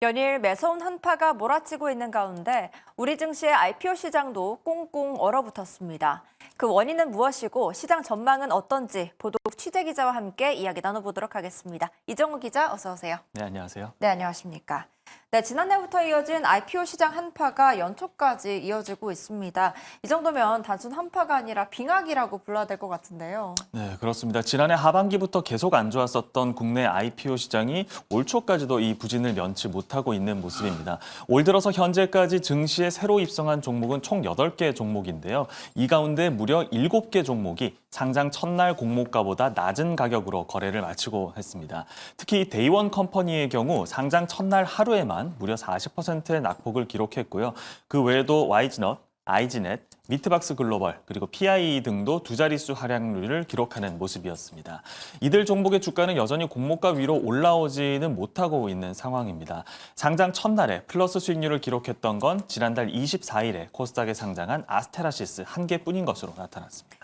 연일 매서운 한파가 몰아치고 있는 가운데 우리 증시의 IPO 시장도 꽁꽁 얼어붙었습니다. 그 원인은 무엇이고 시장 전망은 어떤지 보도국 취재 기자와 함께 이야기 나눠보도록 하겠습니다. 이정우 기자 어서 오세요. 네, 안녕하세요. 네, 안녕하십니까. 네, 지난해부터 이어진 IPO 시장 한파가 연초까지 이어지고 있습니다. 이 정도면 단순 한파가 아니라 빙하기라고 불러야 될 것 같은데요. 네, 그렇습니다. 지난해 하반기부터 계속 안 좋았었던 국내 IPO 시장이 올 초까지도 이 부진을 면치 못하고 있는 모습입니다. 올 들어서 현재까지 증시에 새로 입성한 종목은 총 8개 종목인데요. 이 가운데 무려 7개 종목이 상장 첫날 공모가보다 낮은 가격으로 거래를 마치고 했습니다. 특히 데이원 컴퍼니의 경우 상장 첫날 하루에만 무려 40%의 낙폭을 기록했고요. 그 외에도 YG넛, 아이지넷, 미트박스 글로벌, 그리고 PIE 등도 두 자릿수 하락률을 기록하는 모습이었습니다. 이들 종목의 주가는 여전히 공모가 위로 올라오지는 못하고 있는 상황입니다. 상장 첫날에 플러스 수익률을 기록했던 건 지난달 24일에 코스닥에 상장한 아스테라시스 한 개뿐인 것으로 나타났습니다.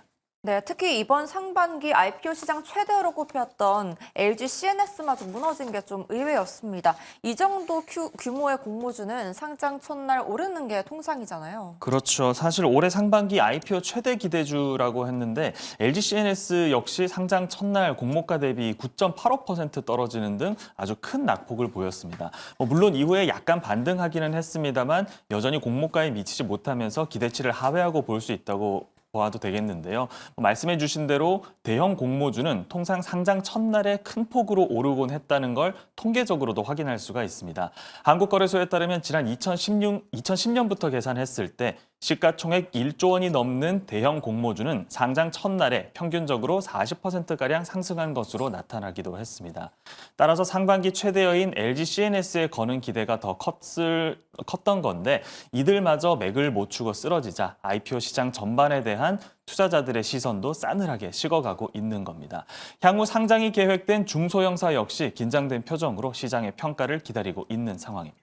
네, 특히 이번 상반기 IPO 시장 최대로 꼽혔던 LG CNS마저 무너진 게 좀 의외였습니다. 이 정도 규모의 공모주는 상장 첫날 오르는 게 통상이잖아요. 그렇죠. 사실 올해 상반기 IPO 최대 기대주라고 했는데 LG CNS 역시 상장 첫날 공모가 대비 9.85% 떨어지는 등 아주 큰 낙폭을 보였습니다. 물론 이후에 약간 반등하기는 했습니다만 여전히 공모가에 미치지 못하면서 기대치를 하회하고 볼 수 있다고 보아도 되겠는데요. 말씀해 주신 대로 대형 공모주는 통상 상장 첫날에 큰 폭으로 오르곤 했다는 걸 통계적으로도 확인할 수가 있습니다. 한국거래소에 따르면 지난 2010년부터 계산했을 때 시가총액 1조 원이 넘는 대형 공모주는 상장 첫날에 평균적으로 40%가량 상승한 것으로 나타나기도 했습니다. 따라서 상반기 최대여인 LG CNS에 거는 기대가 더 컸던 건데 이들마저 맥을 못 추고 쓰러지자 IPO 시장 전반에 대한 투자자들의 시선도 싸늘하게 식어가고 있는 겁니다. 향후 상장이 계획된 중소형사 역시 긴장된 표정으로 시장의 평가를 기다리고 있는 상황입니다.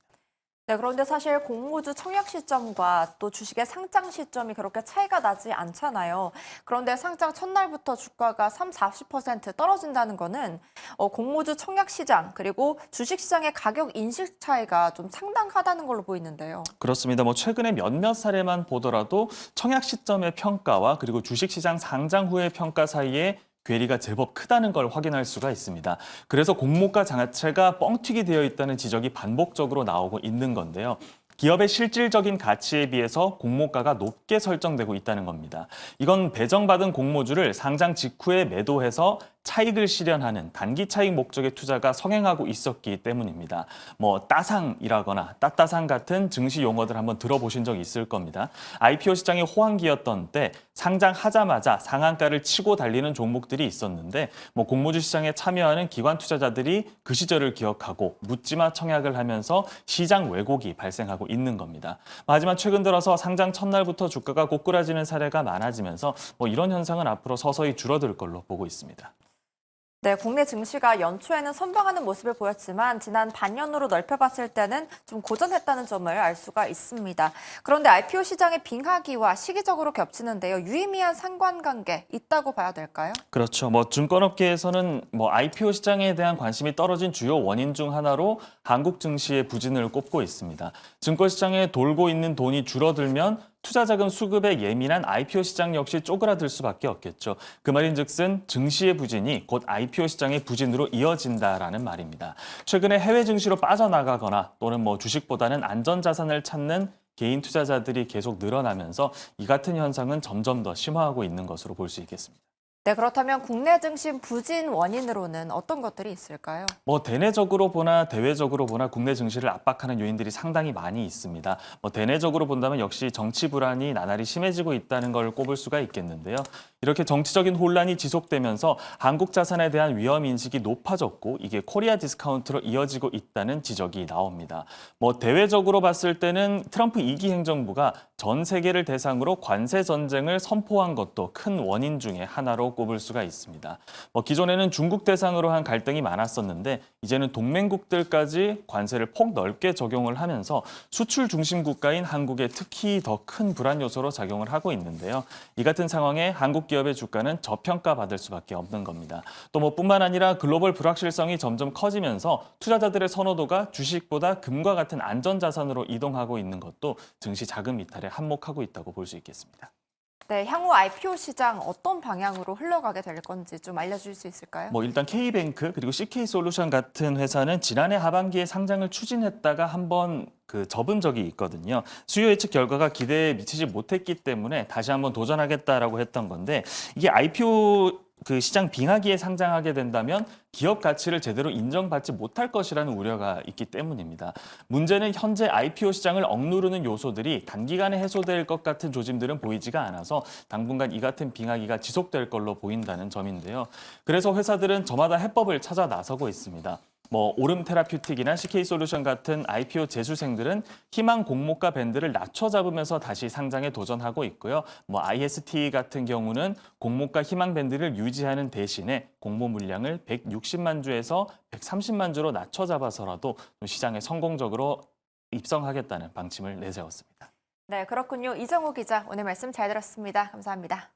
네, 그런데 사실 공모주 청약 시점과 또 주식의 상장 시점이 그렇게 차이가 나지 않잖아요. 그런데 상장 첫날부터 주가가 40% 떨어진다는 거는 공모주 청약 시장 그리고 주식 시장의 가격 인식 차이가 좀 상당하다는 걸로 보이는데요. 그렇습니다. 최근에 몇몇 사례만 보더라도 청약 시점의 평가와 그리고 주식시장 상장 후의 평가 사이에 괴리가 제법 크다는 걸 확인할 수가 있습니다. 그래서 공모가 자체가 뻥튀기 되어 있다는 지적이 반복적으로 나오고 있는 건데요. 기업의 실질적인 가치에 비해서 공모가가 높게 설정되고 있다는 겁니다. 이건 배정받은 공모주를 상장 직후에 매도해서 차익을 실현하는 단기 차익 목적의 투자가 성행하고 있었기 때문입니다. 따상이라거나 따따상 같은 증시 용어들 한번 들어보신 적 있을 겁니다. IPO 시장이 호황기였던 때 상장하자마자 상한가를 치고 달리는 종목들이 있었는데 공모주 시장에 참여하는 기관 투자자들이 그 시절을 기억하고 묻지마 청약을 하면서 시장 왜곡이 발생하고 있는 겁니다. 하지만 최근 들어서 상장 첫날부터 주가가 고꾸라지는 사례가 많아지면서 이런 현상은 앞으로 서서히 줄어들 걸로 보고 있습니다. 네, 국내 증시가 연초에는 선방하는 모습을 보였지만 지난 반년으로 넓혀봤을 때는 좀 고전했다는 점을 알 수가 있습니다. 그런데 IPO 시장의 빙하기와 시기적으로 겹치는데요. 유의미한 상관관계 있다고 봐야 될까요? 그렇죠. 증권업계에서는 IPO 시장에 대한 관심이 떨어진 주요 원인 중 하나로 한국 증시의 부진을 꼽고 있습니다. 증권 시장에 돌고 있는 돈이 줄어들면 투자 자금 수급에 예민한 IPO 시장 역시 쪼그라들 수밖에 없겠죠. 그 말인즉슨 증시의 부진이 곧 IPO 시장의 부진으로 이어진다라는 말입니다. 최근에 해외 증시로 빠져나가거나 또는 주식보다는 안전자산을 찾는 개인 투자자들이 계속 늘어나면서 이 같은 현상은 점점 더 심화하고 있는 것으로 볼 수 있겠습니다. 네, 그렇다면 국내 증시 부진 원인으로는 어떤 것들이 있을까요? 대내적으로 보나 대외적으로 보나 국내 증시를 압박하는 요인들이 상당히 많이 있습니다. 대내적으로 본다면 역시 정치 불안이 나날이 심해지고 있다는 걸 꼽을 수가 있겠는데요. 이렇게 정치적인 혼란이 지속되면서 한국 자산에 대한 위험 인식이 높아졌고 이게 코리아 디스카운트로 이어지고 있다는 지적이 나옵니다. 대외적으로 봤을 때는 트럼프 2기 행정부가 전 세계를 대상으로 관세 전쟁을 선포한 것도 큰 원인 중에 하나로 이유라고 꼽을 수가 있습니다. 기존에는 중국 대상으로 한 갈등이 많았었는데 이제는 동맹국들까지 관세를 폭 넓게 적용을 하면서 수출 중심 국가인 한국에 특히 더 큰 불안 요소로 작용을 하고 있는데요. 이 같은 상황에 한국 기업의 주가는 저평가받을 수밖에 없는 겁니다. 또 뿐만 아니라 글로벌 불확실성이 점점 커지면서 투자자들의 선호도가 주식보다 금과 같은 안전자산으로 이동하고 있는 것도 증시 자금 이탈에 한몫하고 있다고 볼 수 있겠습니다. 네, 향후 IPO 시장 어떤 방향으로 흘러가게 될 건지 좀 알려줄 수 있을까요? 일단 K뱅크 그리고 CK솔루션 같은 회사는 지난해 하반기에 상장을 추진했다가 한번 접은 적이 있거든요. 수요 예측 결과가 기대에 미치지 못했기 때문에 다시 한번 도전하겠다라고 했던 건데 이게 IPO 시장 빙하기에 상장하게 된다면 기업 가치를 제대로 인정받지 못할 것이라는 우려가 있기 때문입니다. 문제는 현재 IPO 시장을 억누르는 요소들이 단기간에 해소될 것 같은 조짐들은 보이지가 않아서 당분간 이 같은 빙하기가 지속될 걸로 보인다는 점인데요. 그래서 회사들은 저마다 해법을 찾아 나서고 있습니다. 오름 테라퓨틱이나 CK솔루션 같은 IPO 재수생들은 희망 공모가 밴드를 낮춰 잡으면서 다시 상장에 도전하고 있고요. IST 같은 경우는 공모가 희망 밴드를 유지하는 대신에 공모 물량을 160만 주에서 130만 주로 낮춰 잡아서라도 시장에 성공적으로 입성하겠다는 방침을 내세웠습니다. 네, 그렇군요. 이정우 기자, 오늘 말씀 잘 들었습니다. 감사합니다.